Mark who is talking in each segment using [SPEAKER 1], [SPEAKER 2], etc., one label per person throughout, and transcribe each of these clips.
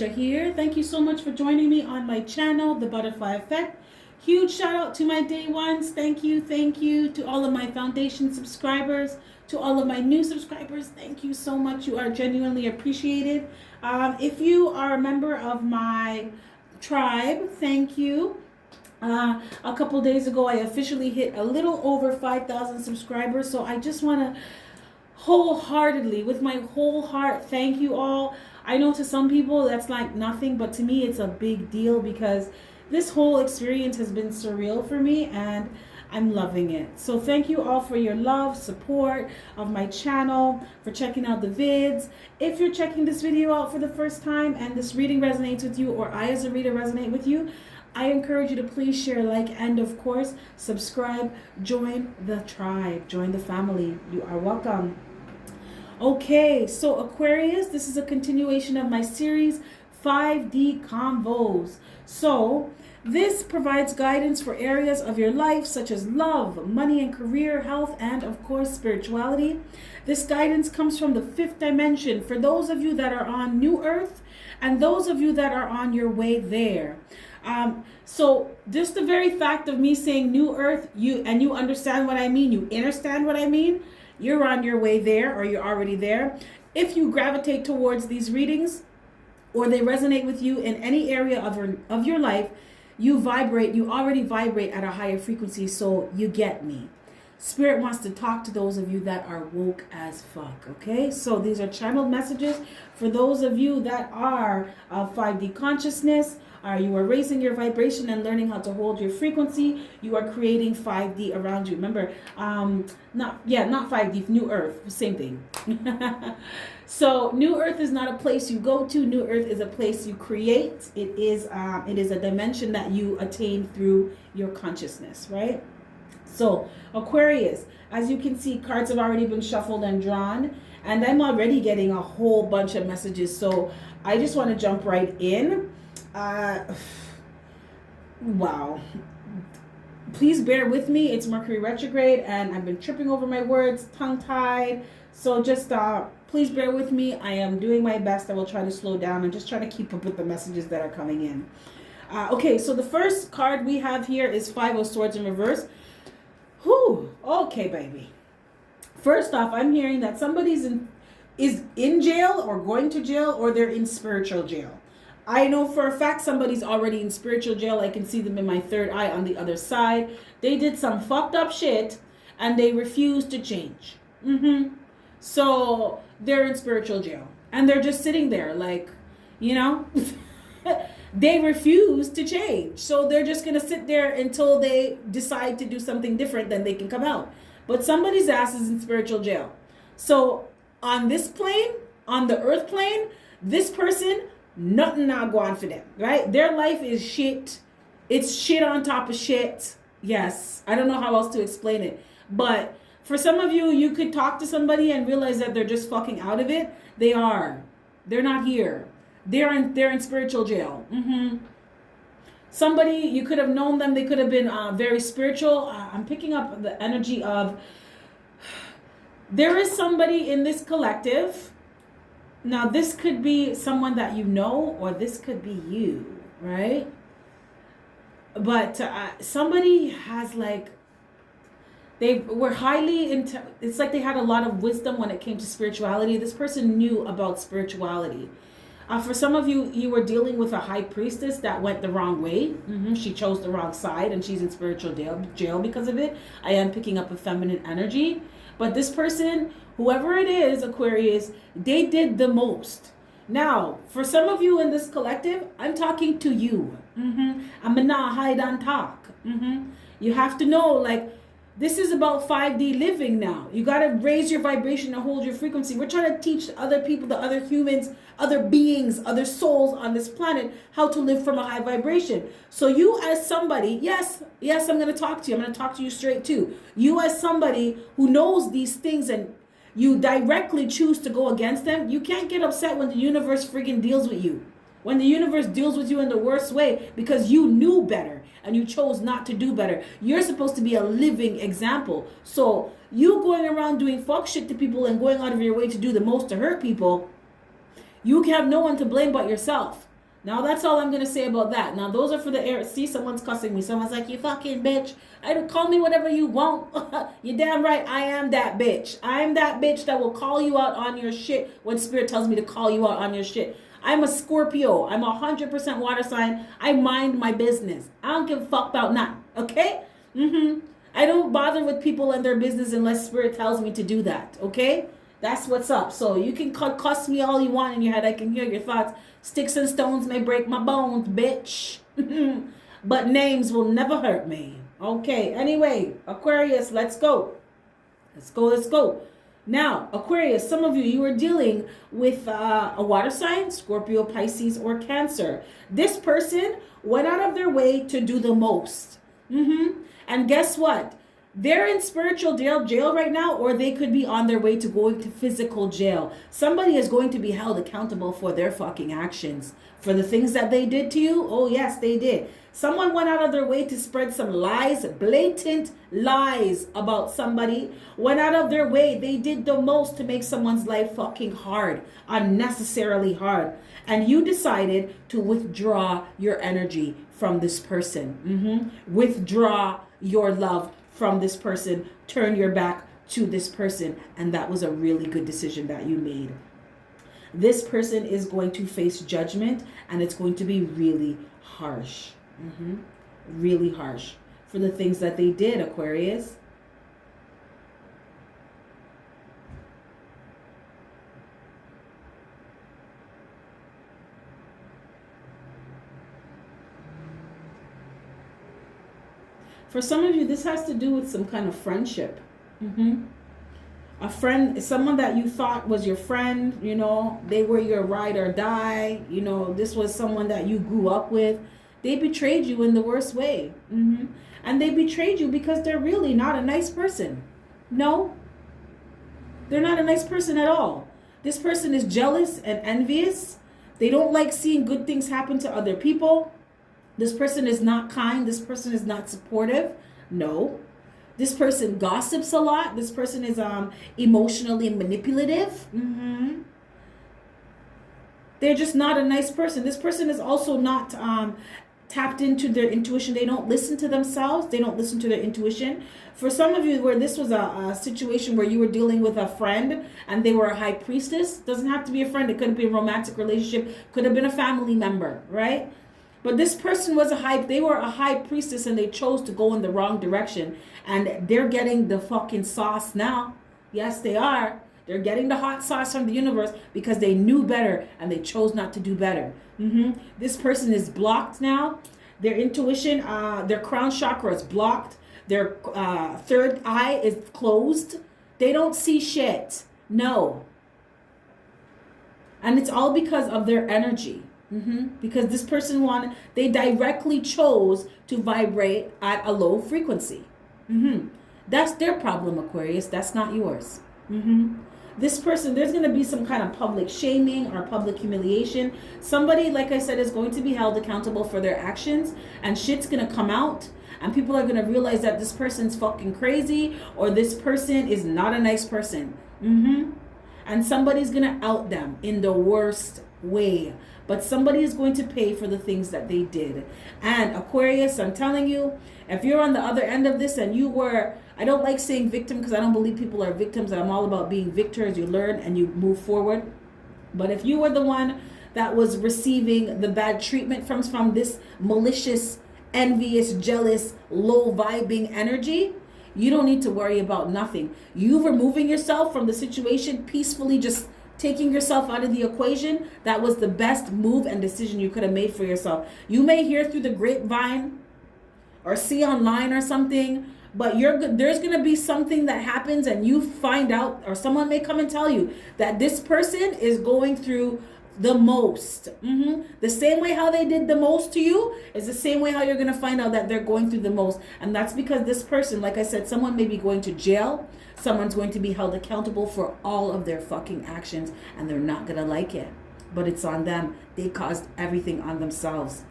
[SPEAKER 1] Alicia here. Thank you so much for joining me on my channel, The Butterfly Effect. Huge shout out to my day ones. Thank you to all of my foundation subscribers, to all of my new subscribers. Thank you so much. You are genuinely appreciated. If you are a member of my tribe, thank you. A couple days ago, I officially hit a little over 5,000 subscribers. So I just want to wholeheartedly, with my whole heart, thank you all. I know to some people that's like nothing, but to me it's a big deal because this whole experience has been surreal for me and I'm loving it. So thank you all for your love, support of my channel, for checking out the vids. If you're checking this video out for the first time and this reading resonates with you, or I as a reader resonate with you, I encourage you to please share, like, and of course, subscribe, join the tribe, join the family. You are welcome. Okay, so Aquarius, this is a continuation of my series, 5D Convos. So this provides guidance for areas of your life such as love, money and career, health, and of course, spirituality. This guidance comes from the fifth dimension for those of you that are on New Earth and those of you that are on your way there. So just the very fact of me saying New Earth, you understand what I mean, you understand what I mean, you're on your way there or you're already there. If you gravitate towards these readings or they resonate with you in any area of your life, you already vibrate at a higher frequency, so you get me. Spirit wants to talk to those of you that are woke as fuck, okay? So these are channeled messages for those of you that are 5D consciousness. You are raising your vibration and learning how to hold your frequency. You are creating 5D around you. Remember, not 5D, New Earth, same thing. So New Earth is not a place you go to. New Earth is a place you create. It is a dimension that you attain through your consciousness, right? So Aquarius, as you can see, cards have already been shuffled and drawn, and I'm already getting a whole bunch of messages. So I just want to jump right in. Wow. Please bear with me. It's Mercury retrograde and I've been tripping over my words, tongue-tied. So just please bear with me. I am doing my best. I will try to slow down. I'm just trying to keep up with the messages that are coming in. Okay, so the first card we have here is Five of Swords in reverse. Whew. Okay, baby. First off, I'm hearing that somebody's is in jail or going to jail, or they're in spiritual jail. I know for a fact somebody's already in spiritual jail. I can see them in my third eye on the other side. They did some fucked up shit and they refused to change. So they're in spiritual jail and they're just sitting there like, you know, they refuse to change. So they're just going to sit there until they decide to do something different, then they can come out. But somebody's ass is in spiritual jail. So on this plane, on the earth plane, this person, nothing not going for them, right? Their life is shit. It's shit on top of shit. Yes, I don't know how else to explain it. But for some of you, you could talk to somebody and realize that they're just fucking out of it. They are. They're not here. They're in spiritual jail. Somebody, you could have known them. They could have been very spiritual. I'm picking up the energy of there is somebody in this collective. Now, this could be someone that you know, or this could be you, right? But somebody has like, they were highly into, it's like they had a lot of wisdom when it came to spirituality. This person knew about spirituality. For some of you, you were dealing with a high priestess that went the wrong way. She chose the wrong side and she's in spiritual jail because of it. I am picking up a feminine energy. But this person, whoever it is, Aquarius, they did the most. Now, for some of you in this collective, I'm talking to you. I'm not hide and talk. You have to know, like, this is about 5D living now. You got to raise your vibration and hold your frequency. We're trying to teach other people, the other humans, other beings, other souls on this planet how to live from a high vibration. So you as somebody, yes, I'm going to talk to you. I'm going to talk to you straight too. You as somebody who knows these things and you directly choose to go against them, you can't get upset when the universe friggin' deals with you. When the universe deals with you in the worst way because you knew better and you chose not to do better. You're supposed to be a living example. So you going around doing fuck shit to people and going out of your way to do the most to hurt people, you have no one to blame but yourself. Now that's all I'm gonna say about that. Now those are for the air. See, someone's cussing me. Someone's like, "You fucking bitch." I don't call me whatever you want. You damn right. I am that bitch. I am that bitch that will call you out on your shit when spirit tells me to call you out on your shit. I'm a Scorpio. I'm 100% water sign. I mind my business. I don't give a fuck about nothing. Okay? I don't bother with people and their business unless spirit tells me to do that. Okay? That's what's up. So you can cuss me all you want in your head. I can hear your thoughts. Sticks and stones may break my bones, bitch. But names will never hurt me. Okay, anyway, Aquarius, let's go. Let's go. Now, Aquarius, some of you are dealing with a water sign, Scorpio, Pisces, or Cancer. This person went out of their way to do the most. And guess what? They're in spiritual jail right now, or they could be on their way to going to physical jail. Somebody is going to be held accountable for their fucking actions. For the things that they did to you, oh yes, they did. Someone went out of their way to spread some lies, blatant lies about somebody. Went out of their way. They did the most to make someone's life fucking hard, unnecessarily hard. And you decided to withdraw your energy from this person. Withdraw your love from this person, turn your back to this person, and that was a really good decision that you made. This person is going to face judgment, and it's going to be really harsh. Really harsh for the things that they did, Aquarius. For some of you, this has to do with some kind of friendship. A friend, someone that you thought was your friend, you know, they were your ride or die. You know, this was someone that you grew up with. They betrayed you in the worst way. And they betrayed you because they're really not a nice person. No, they're not a nice person at all. This person is jealous and envious. They don't like seeing good things happen to other people. This person is not kind. This person is not supportive. No. This person gossips a lot. This person is emotionally manipulative. They're just not a nice person. This person is also not tapped into their intuition. They don't listen to themselves. They don't listen to their intuition. For some of you, where this was a situation where you were dealing with a friend and they were a high priestess, doesn't have to be a friend. It could have been a romantic relationship. Could have been a family member, right? But this person was they were a high priestess, and they chose to go in the wrong direction. And they're getting the fucking sauce now. Yes, they are. They're getting the hot sauce from the universe because they knew better and they chose not to do better. This person is blocked now. Their intuition, their crown chakra is blocked. Their third eye is closed. They don't see shit. No. And it's all because of their energy. Because this person they directly chose to vibrate at a low frequency. That's their problem, Aquarius. That's not yours. This person, there's going to be some kind of public shaming or public humiliation. Somebody, like I said, is going to be held accountable for their actions, and shit's going to come out, and people are going to realize that this person's fucking crazy, or this person is not a nice person. And somebody's going to out them in the worst way. But somebody is going to pay for the things that they did. And Aquarius, I'm telling you, if you're on the other end of this and you were, I don't like saying victim because I don't believe people are victims. I'm all about being victors. You learn and you move forward. But if you were the one that was receiving the bad treatment from this malicious, envious, jealous, low vibing energy, you don't need to worry about nothing. You removing yourself from the situation peacefully, just taking yourself out of the equation, that was the best move and decision you could have made for yourself. You may hear through the grapevine or see online or something, but there's going to be something that happens and you find out, or someone may come and tell you that this person is going through the most. The same way how they did the most to you is the same way how you're going to find out that they're going through the most. And that's because this person, like I said, someone may be going to jail. Someone's going to be held accountable for all of their fucking actions, and they're not going to like it. But it's on them. They caused everything on themselves.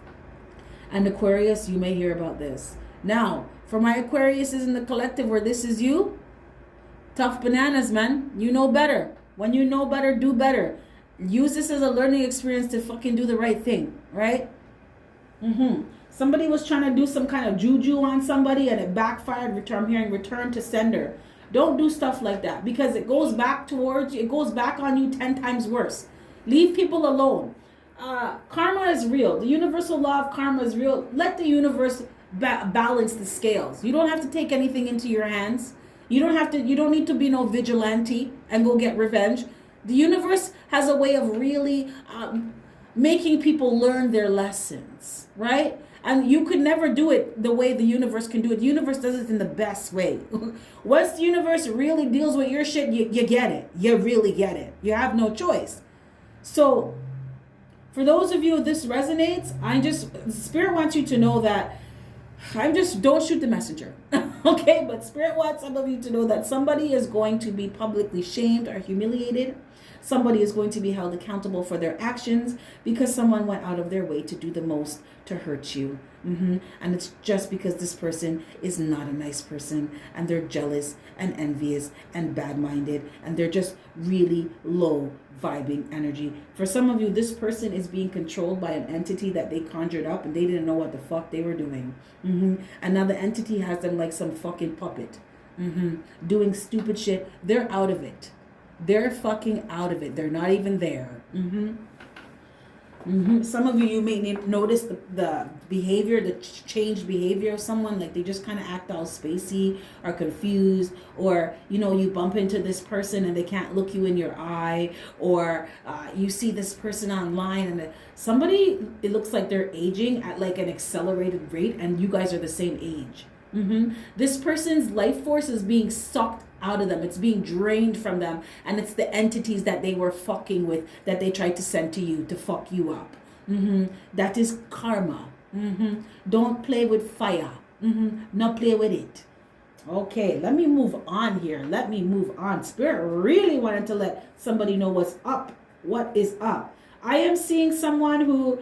[SPEAKER 1] And Aquarius, you may hear about this. Now, for my Aquariuses in the collective where this is you, tough bananas, man. You know better. When you know better, do better. Use this as a learning experience to fucking do the right thing, right? Somebody was trying to do some kind of juju on somebody and it backfired. I'm hearing return to sender. Don't do stuff like that because it goes back towards you. It goes back on you 10 times worse. Leave people alone. Karma is real. The universal law of karma is real. Let the universe balance the scales. You don't have to take anything into your hands. You don't need to be no vigilante and go get revenge. The universe has a way of really making people learn their lessons, right? And you could never do it the way the universe can do it. The universe does it in the best way. Once the universe really deals with your shit, you get it. You really get it. You have no choice. So for those of you this resonates, Spirit wants you to know that don't shoot the messenger. Okay, but Spirit wants some of you to know that somebody is going to be publicly shamed or humiliated. Somebody is going to be held accountable for their actions because someone went out of their way to do the most to hurt you. And it's just because this person is not a nice person and they're jealous and envious and bad-minded and they're just really low vibing energy. For some of you, this person is being controlled by an entity that they conjured up and they didn't know what the fuck they were doing. And now the entity has them like some fucking puppet, doing stupid shit. They're out of it. They're fucking out of it. They're not even there. Some of you may notice the behavior, the changed behavior of someone, like they just kind of act all spacey or confused, or you bump into this person and they can't look you in your eye, or you see this person online and it looks like they're aging at like an accelerated rate and you guys are the same age. This person's life force is being sucked out of them. It's being drained from them, and it's the entities that they were fucking with that they tried to send to you to fuck you up. That is karma. Don't play with fire. Not play with it. Okay, let me move on here. Let me move on. Spirit really wanted to let somebody know what's up. What is up? I am seeing someone who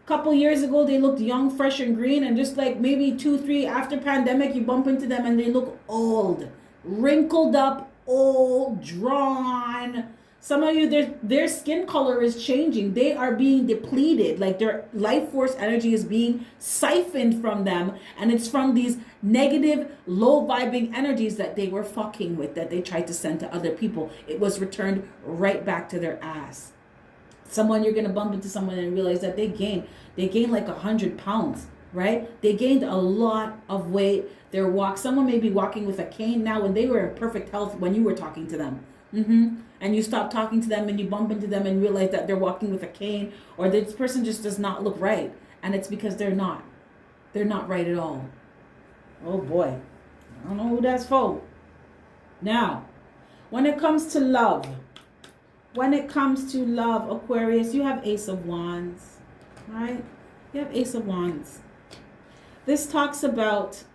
[SPEAKER 1] couple years ago they looked young, fresh and green, and just like maybe 2-3 after pandemic you bump into them and they look old, wrinkled up, old, drawn. Some of you, their skin color is changing. They are being depleted, like their life force energy is being siphoned from them, and it's from these negative, low vibing energies that they were fucking with, that they tried to send to other people. It was returned right back to their ass. Someone, you're going to bump into someone and realize that they gained like 100 pounds, right? They gained a lot of weight. Someone may be walking with a cane now when they were in perfect health when you were talking to them. And you stop talking to them and you bump into them and realize that they're walking with a cane, or this person just does not look right. And it's because they're not right at all. Oh boy. I don't know who that's for. Now, when it comes to love, Aquarius, you have Ace of Wands, right? You have Ace of Wands. This talks about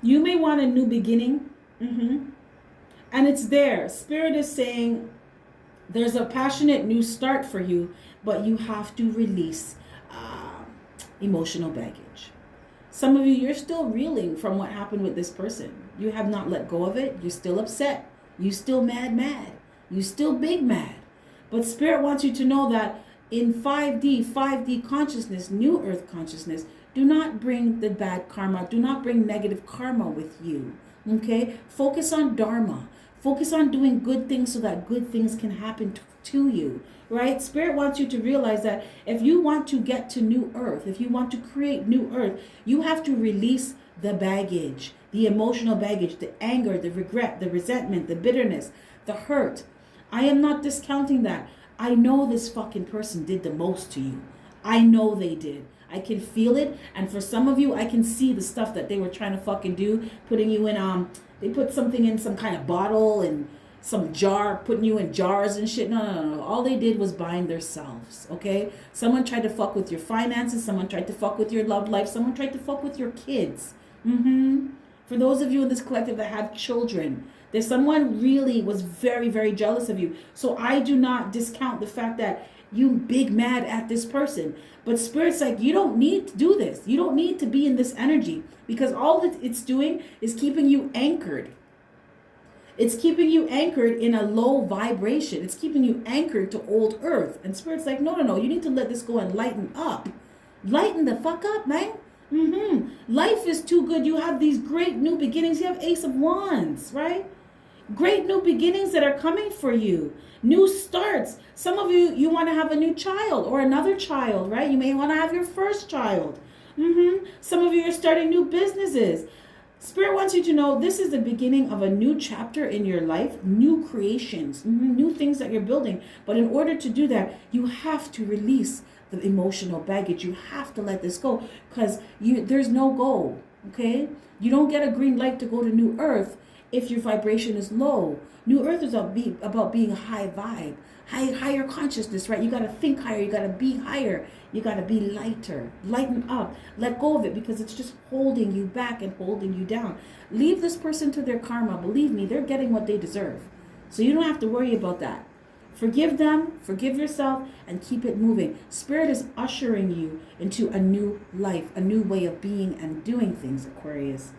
[SPEAKER 1] you may want a new beginning, and it's there. Spirit is saying there's a passionate new start for you, but you have to release emotional baggage. Some of you, you're still reeling from what happened with this person. You have not let go of it. You're still upset. You still mad. You still big mad. But Spirit wants you to know that in 5D consciousness, new earth consciousness, do not bring the bad karma. Do not bring negative karma with you. Okay? Focus on Dharma. Focus on doing good things so that good things can happen to you. Right? Spirit wants you to realize that if you want to get to new earth, if you want to create new earth, you have to release the baggage, the emotional baggage, the anger, the regret, the resentment, the bitterness, the hurt. I am not discounting that. I know this fucking person did the most to you. I know they did. I can feel it. And for some of you, I can see the stuff that they were trying to fucking do, putting you in, they put something in some kind of bottle and some jar, putting you in jars and shit. No. All they did was bind themselves, okay? Someone tried to fuck with your finances. Someone tried to fuck with your love life. Someone tried to fuck with your kids. For those of you in this collective that have children, there's someone really was very, very jealous of you. So I do not discount the fact that you big mad at this person. But Spirit's like, you don't need to do this. You don't need to be in this energy, because all that it's doing is keeping you anchored. It's keeping you anchored in a low vibration. It's keeping you anchored to old earth. And Spirit's like, no, no, no. You need to let this go and lighten up. Lighten the fuck up, man. Life is too good. You have these great new beginnings. You have Ace of Wands, right? Great new beginnings that are coming for you. New starts. Some of you, you want to have a new child or another child, right? You may want to have your first child. Some of you are starting new businesses. Spirit wants you to know this is the beginning of a new chapter in your life, new creations, new things that you're building. But in order to do that, you have to release the emotional baggage. You have to let this go because there's no goal, okay? You don't get a green light to go to New Earth if your vibration is low. New Earth is about being high vibe, higher consciousness, right? You got to think higher. You got to be higher. You got to be lighter. Lighten up. Let go of it because it's just holding you back and holding you down. Leave this person to their karma. Believe me, they're getting what they deserve. So you don't have to worry about that. Forgive them, forgive yourself, and keep it moving. Spirit is ushering you into a new life, a new way of being and doing things, Aquarius.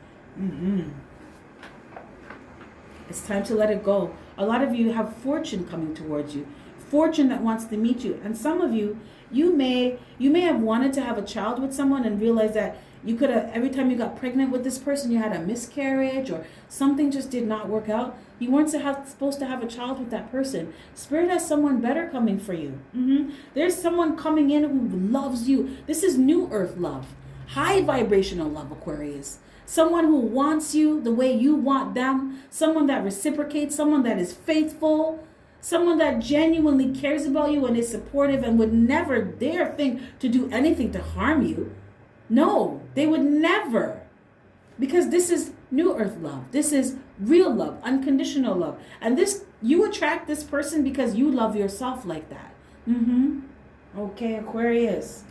[SPEAKER 1] It's time to let it go. A lot of you have fortune coming towards you. Fortune that wants to meet you. And some of you, you may have wanted to have a child with someone and realize that you could have, every time you got pregnant with this person, you had a miscarriage or something just did not work out. You weren't supposed to have a child with that person. Spirit has someone better coming for you. There's someone coming in who loves you. This is New Earth love. High vibrational love, Aquarius. Someone who wants you the way you want them. Someone that reciprocates. Someone that is faithful. Someone that genuinely cares about you and is supportive and would never dare think to do anything to harm you. No, they would never. Because this is New Earth love. This is real love, unconditional love. And this, you attract this person because you love yourself like that. Okay, Aquarius.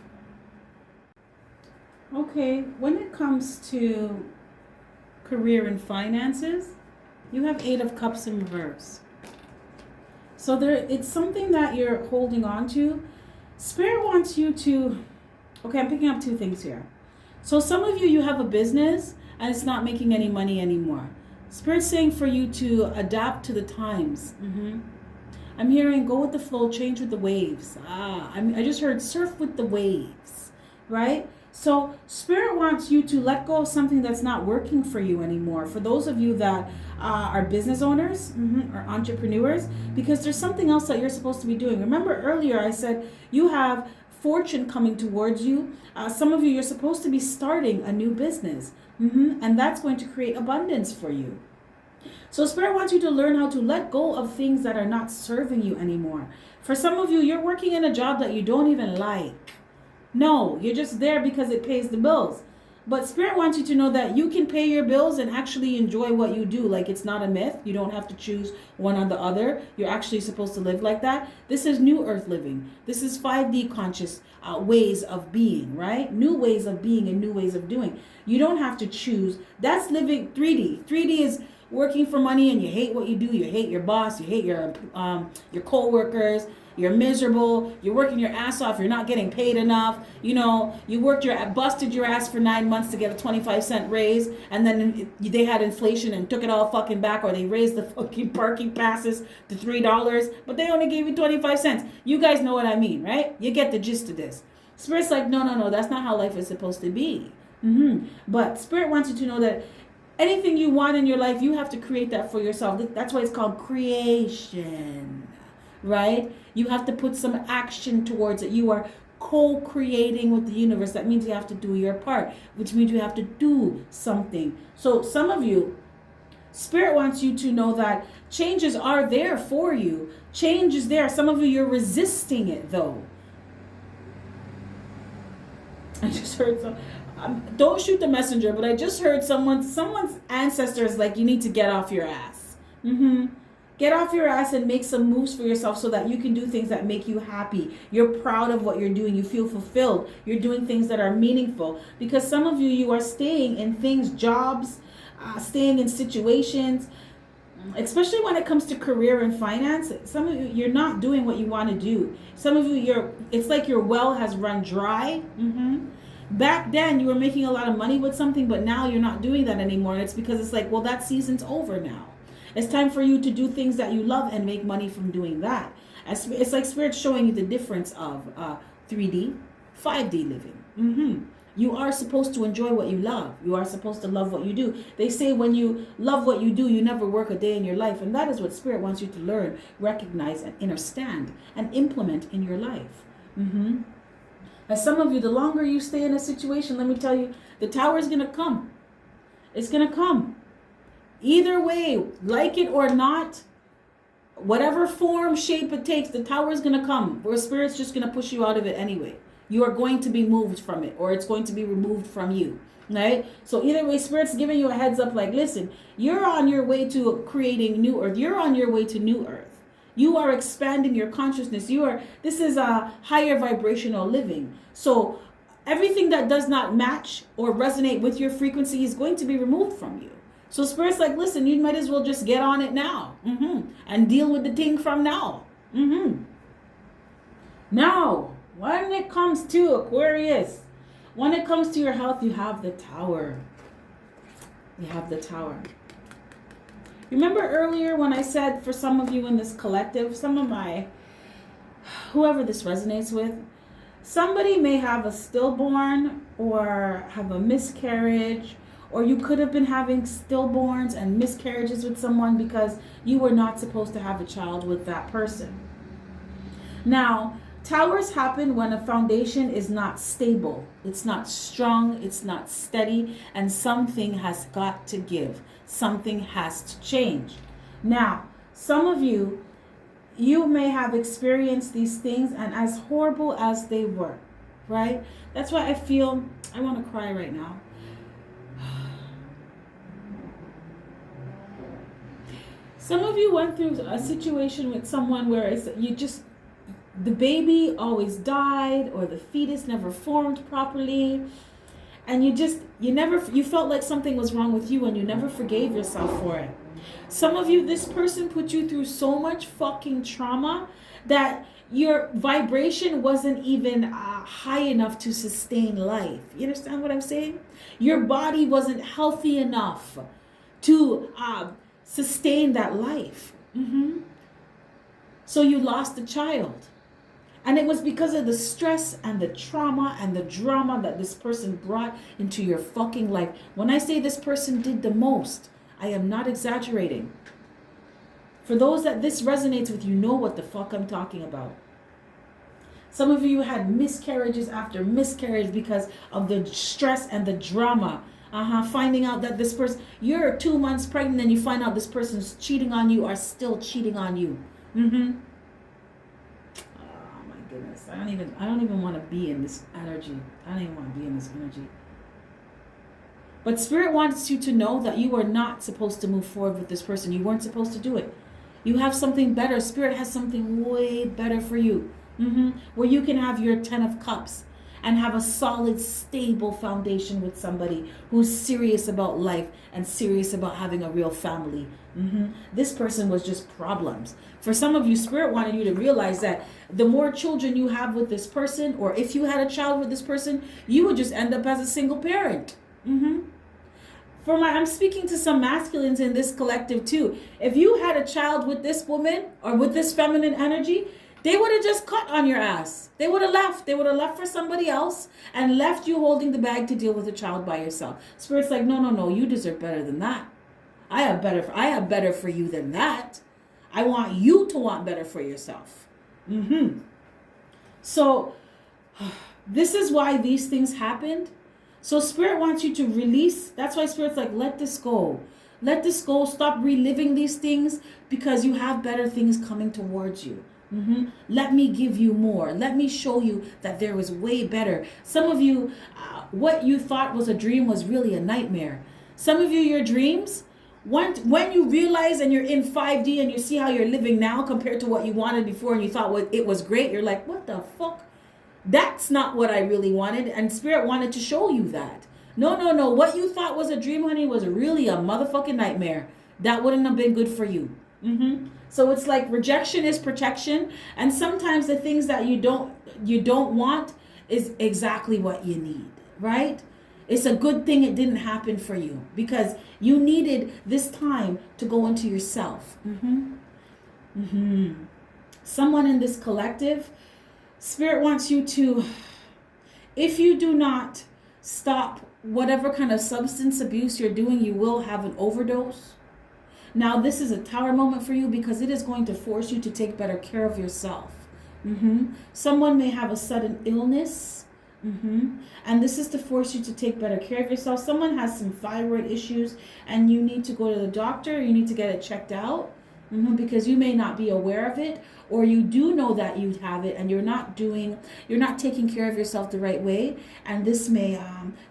[SPEAKER 1] Okay, when it comes to career and finances, you have 8 of Cups in reverse. So it's something that you're holding on to. Spirit wants you to, okay, I'm picking up 2 things here. So some of you have a business and it's not making any money anymore. Spirit's saying for you to adapt to the times. I'm hearing go with the flow, change with the waves. I just heard surf with the waves, right? So Spirit wants you to let go of something that's not working for you anymore. For those of you that are business owners or entrepreneurs, because there's something else that you're supposed to be doing. Remember earlier I said you have fortune coming towards you. Some of you, you're supposed to be starting a new business. And that's going to create abundance for you. So Spirit wants you to learn how to let go of things that are not serving you anymore. For some of you, you're working in a job that you don't even like. No, you're just there because it pays the bills. But Spirit wants you to know that you can pay your bills and actually enjoy what you do. Like it's not a myth. You don't have to choose one or the other. You're actually supposed to live like that. This is New Earth living. This is 5D conscious ways of being, right? New ways of being and new ways of doing. You don't have to choose. That's living 3D. 3D is working for money and you hate what you do. You hate your boss. You hate your co-workers. You're miserable. You're working your ass off. You're not getting paid enough. You know, you busted your ass for 9 months to get a 25-cent raise. And then they had inflation and took it all fucking back, or they raised the fucking parking passes to $3, but they only gave you 25 cents. You guys know what I mean, right? You get the gist of this. Spirit's like, no, that's not how life is supposed to be. But Spirit wants you to know that anything you want in your life, you have to create that for yourself. That's why it's called creation. Right? You have to put some action towards it. You are co-creating with the universe. That means you have to do your part, which means you have to do something. So some of you, Spirit wants you to know that changes are there for you. Change is there. Some of you, you're resisting it though. I just heard don't shoot the messenger, but I just heard someone's ancestors like, you need to get off your ass. Get off your ass and make some moves for yourself so that you can do things that make you happy. You're proud of what you're doing. You feel fulfilled. You're doing things that are meaningful. Because some of you, you are staying in things, jobs, staying in situations, especially when it comes to career and finance. Some of you, you're not doing what you want to do. Some of you, it's like your well has run dry. Back then, you were making a lot of money with something, but now you're not doing that anymore. And it's because it's like, well, that season's over now. It's time for you to do things that you love and make money from doing that. It's like Spirit showing you the difference of 3D, 5D living. You are supposed to enjoy what you love. You are supposed to love what you do. They say when you love what you do, you never work a day in your life. And that is what Spirit wants you to learn, recognize, and understand, and implement in your life. As some of you, the longer you stay in a situation, let me tell you, the tower is going to come. It's going to come. Either way, like it or not, whatever form, shape it takes, the tower is going to come. Where Spirit's just going to push you out of it anyway. You are going to be moved from it, or it's going to be removed from you, right? So either way, Spirit's giving you a heads up like, listen, you're on your way to creating new earth. You're on your way to new earth. You are expanding your consciousness. This is a higher vibrational living. So everything that does not match or resonate with your frequency is going to be removed from you. So Spirit's like, listen, you might as well just get on it now, and deal with the thing from now. Now, when it comes to Aquarius, when it comes to your health, you have the tower. You have the tower. Remember earlier when I said for some of you in this collective, whoever this resonates with, somebody may have a stillborn or have a miscarriage, or you could have been having stillborns and miscarriages with someone because you were not supposed to have a child with that person. Now, towers happen when a foundation is not stable, it's not strong, it's not steady, and something has got to give. Something has to change. Now, some of you may have experienced these things, and as horrible as they were, right? That's why I want to cry right now. Some of you went through a situation with someone where the baby always died, or the fetus never formed properly, and you felt like something was wrong with you, and you never forgave yourself for it. Some of you, this person put you through so much fucking trauma that your vibration wasn't even high enough to sustain life. You understand what I'm saying? Your body wasn't healthy enough to sustain that life. So you lost a child. And it was because of the stress and the trauma and the drama that this person brought into your fucking life. When I say this person did the most, I am not exaggerating. For those that this resonates with, you know what the fuck I'm talking about. Some of you had miscarriages after miscarriage because of the stress and the drama. Finding out that this person, you're 2 months pregnant and you find out this person's cheating on you or still cheating on you. Goodness, I don't even want to be in this energy. I don't even want to be in this energy. But Spirit wants you to know that you are not supposed to move forward with this person. You weren't supposed to do it. You have something better. Spirit has something way better for you. Where you can have your 10 of Cups and have a solid, stable foundation with somebody who's serious about life and serious about having a real family. This person was just problems. For some of you, Spirit wanted you to realize that the more children you have with this person, or if you had a child with this person, you would just end up as a single parent. I'm speaking to some masculines in this collective too. If you had a child with this woman or with this feminine energy, they would have just cut on your ass. They would have left. They would have left for somebody else and left you holding the bag to deal with a child by yourself. Spirit's like, no, you deserve better than that. I have better for you than that. I want you to want better for yourself. So this is why these things happened. So Spirit wants you to release. That's why Spirit's like, let this go. Let this go. Stop reliving these things because you have better things coming towards you. Let me give you more. Let me show you that there was way better. Some of you, what you thought was a dream was really a nightmare. Some of you, your dreams, when you realize and you're in 5D and you see how you're living now compared to what you wanted before and you thought it was great, you're like, what the fuck? That's not what I really wanted. And Spirit wanted to show you that. No. What you thought was a dream, honey, was really a motherfucking nightmare. That wouldn't have been good for you. So it's like rejection is protection. And sometimes the things that you don't want is exactly what you need, right? It's a good thing it didn't happen for you because you needed this time to go into yourself. Someone in this collective, Spirit wants you to, if you do not stop whatever kind of substance abuse you're doing, you will have an overdose. Now, this is a tower moment for you because it is going to force you to take better care of yourself. Someone may have a sudden illness. And this is to force you to take better care of yourself. Someone has some thyroid issues and you need to go to the doctor. You need to get it checked out because you may not be aware of it, or you do know that you have it and you're not taking care of yourself the right way, and this may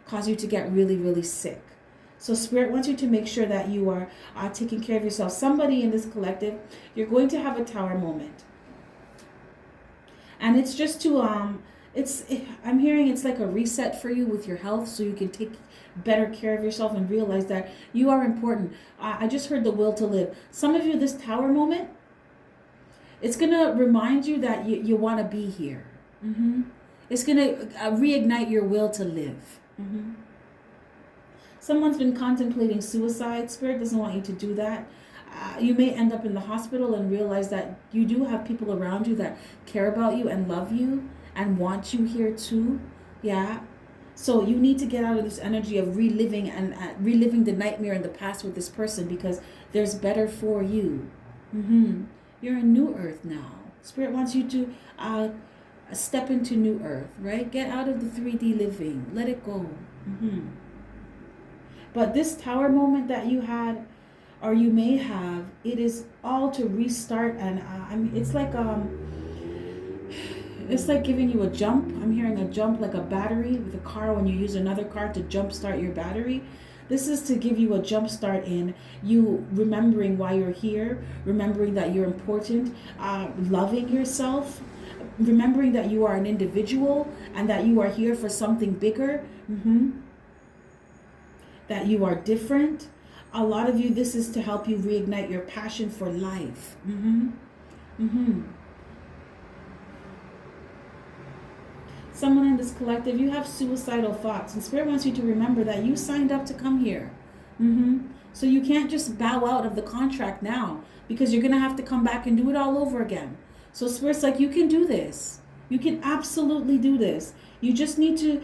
[SPEAKER 1] cause you to get really, really sick. So Spirit wants you to make sure that you are taking care of yourself. Somebody in this collective, you're going to have a tower moment. And it's just to, I'm hearing it's like a reset for you with your health so you can take better care of yourself and realize that you are important. I just heard the will to live. Some of you, this tower moment, it's going to remind you that you want to be here. It's going to reignite your will to live. Someone's been contemplating suicide. Spirit doesn't want you to do that. You may end up in the hospital and realize that you do have people around you that care about you and love you and want you here too. Yeah. So you need to get out of this energy of reliving the nightmare in the past with this person, because there's better for you. You're in New Earth now. Spirit wants you to step into New Earth, right? Get out of the 3D living. Let it go. But this tower moment that you had, or you may have, it is all to restart. And it's like giving you a jump. I'm hearing a jump like a battery with a car when you use another car to jump start your battery. This is to give you a jump start in you remembering why you're here, remembering that you're important, loving yourself, remembering that you are an individual and that you are here for something bigger, that you are different. A lot of you, this is to help you reignite your passion for life. Someone in this collective, you have suicidal thoughts, and Spirit wants you to remember that you signed up to come here. So you can't just bow out of the contract now, because you're going to have to come back and do it all over again. So Spirit's like, you can do this. You can absolutely do this. You just need to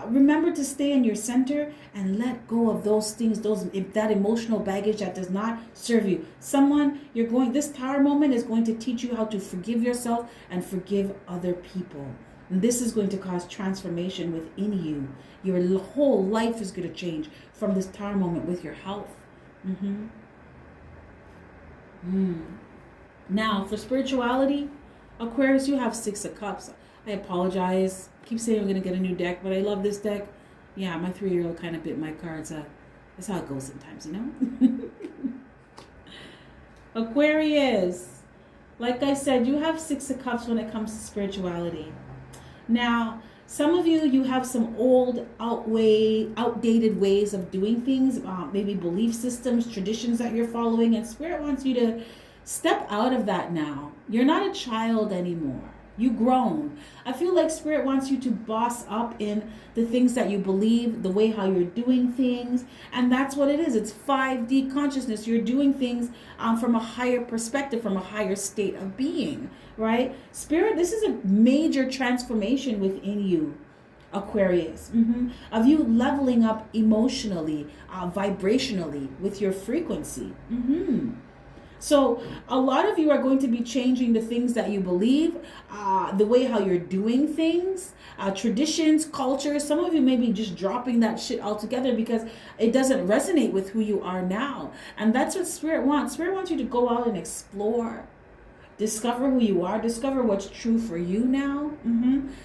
[SPEAKER 1] remember to stay in your center and let go of those things, that emotional baggage that does not serve you. This tower moment is going to teach you how to forgive yourself and forgive other people. And this is going to cause transformation within you. Your whole life is going to change from this tower moment with your health. Now, for spirituality, Aquarius, you have 6 of Cups. I apologize. I keep saying I'm going to get a new deck, but I love this deck. Yeah, my 3-year-old kind of bit my cards. That's how it goes sometimes, you know? Aquarius, like I said, you have 6 of Cups when it comes to spirituality. Now, some of you have some old, outdated ways of doing things, maybe belief systems, traditions that you're following, and Spirit wants you to step out of that now. You're not a child anymore. You've grown. I feel like Spirit wants you to boss up in the things that you believe, the way how you're doing things. And that's what it is. It's 5D consciousness. You're doing things from a higher perspective, from a higher state of being, right? Spirit, this is a major transformation within you, Aquarius, of you leveling up emotionally, vibrationally with your frequency. So a lot of you are going to be changing the things that you believe, the way how you're doing things, traditions, cultures. Some of you may be just dropping that shit altogether because it doesn't resonate with who you are now. And that's what Spirit wants. Spirit wants you to go out and explore, discover who you are, discover what's true for you now.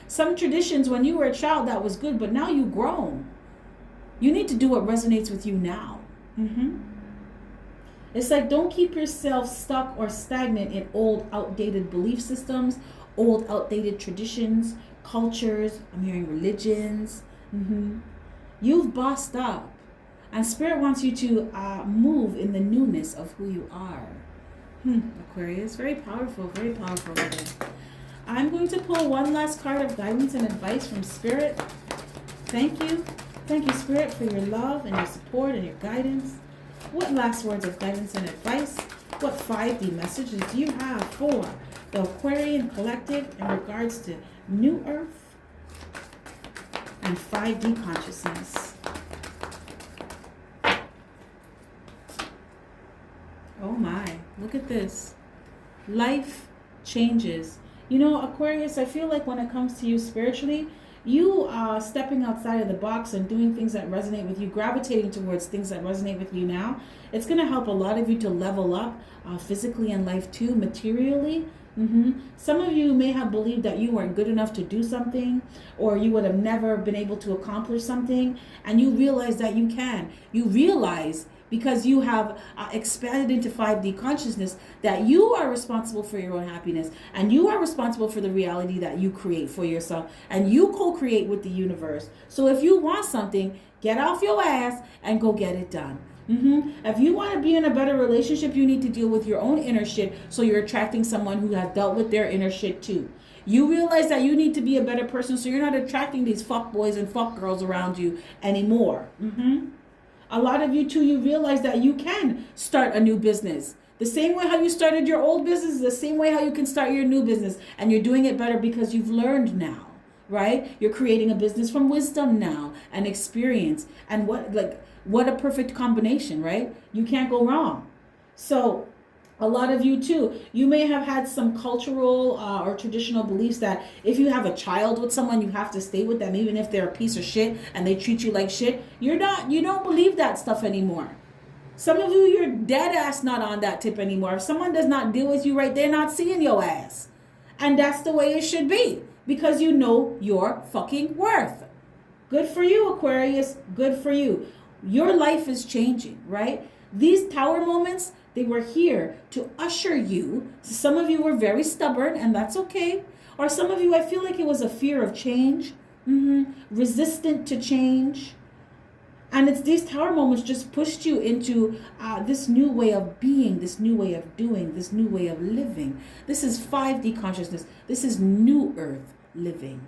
[SPEAKER 1] Some traditions when you were a child, that was good, but now you've grown. You need to do what resonates with you now. It's like, don't keep yourself stuck or stagnant in old, outdated belief systems, old, outdated traditions, cultures. I'm hearing religions. You've bossed up. And Spirit wants you to move in the newness of who you are. Aquarius, very powerful, very powerful. I'm going to pull one last card of guidance and advice from Spirit. Thank you Thank you, Spirit, for your love and your support and your guidance. What last words of guidance and advice? What 5D messages do you have for the Aquarian collective in regards to New Earth and 5D consciousness? Oh my, look at this. Life changes. You know, Aquarius, I feel like when it comes to you spiritually, you are stepping outside of the box and doing things that resonate with you, gravitating towards things that resonate with you now. It's going to help a lot of you to level up physically in life too, materially. Some of you may have believed that you weren't good enough to do something, or you would have never been able to accomplish something, and you realize that you can. You realize, because you have expanded into 5D consciousness, that you are responsible for your own happiness, and you are responsible for the reality that you create for yourself, and you co-create with the universe. So if you want something, get off your ass and go get it done. If you want to be in a better relationship, you need to deal with your own inner shit, so you're attracting someone who has dealt with their inner shit too. You realize that you need to be a better person, so you're not attracting these fuck boys and fuck girls around you anymore. A lot of you too, you realize that you can start a new business. The same way how you started your old business, the same way how you can start your new business. And you're doing it better because you've learned now, right? You're creating a business from wisdom now and experience. And what a perfect combination, right? You can't go wrong. So a lot of you too, you may have had some cultural or traditional beliefs that if you have a child with someone, you have to stay with them even if they're a piece of shit and they treat you like shit. You don't believe that stuff anymore. Some of you, you're dead ass not on that tip anymore. If someone does not deal with you right, they're not seeing your ass. And that's the way it should be, because you know your fucking worth. Good for you, Aquarius. Good for you. Your life is changing, right? These tower moments, they were here to usher you. Some of you were very stubborn, and that's okay. Or some of you, I feel like it was a fear of change, resistant to change. And it's these tower moments just pushed you into this new way of being, this new way of doing, this new way of living. This is 5D consciousness. This is New Earth living.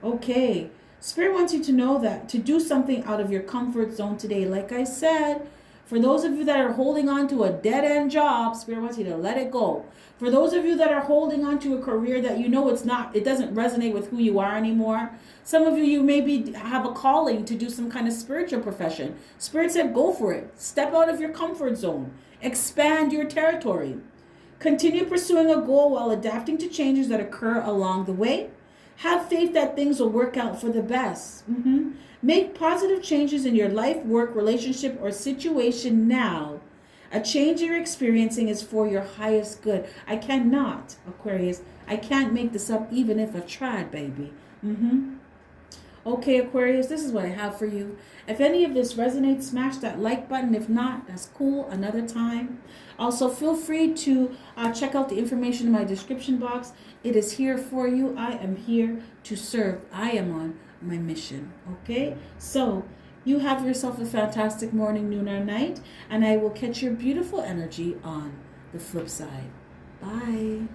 [SPEAKER 1] Okay. Spirit wants you to know that to do something out of your comfort zone today, like I said, for those of you that are holding on to a dead-end job, Spirit wants you to let it go. For those of you that are holding on to a career that you know it doesn't resonate with who you are anymore. Some of you maybe have a calling to do some kind of spiritual profession. Spirit said, go for it. Step out of your comfort zone. Expand your territory. Continue pursuing a goal while adapting to changes that occur along the way. Have faith that things will work out for the best. Make positive changes in your life, work, relationship, or situation now. A change you're experiencing is for your highest good. I cannot, Aquarius, I can't make this up even if I tried, baby. Okay, Aquarius, this is what I have for you. If any of this resonates, smash that like button. If not, that's cool, another time. Also, feel free to check out the information in my description box. It is here for you. I am here to serve. I am on my mission, okay? So, you have yourself a fantastic morning, noon, or night, and I will catch your beautiful energy on the flip side. Bye.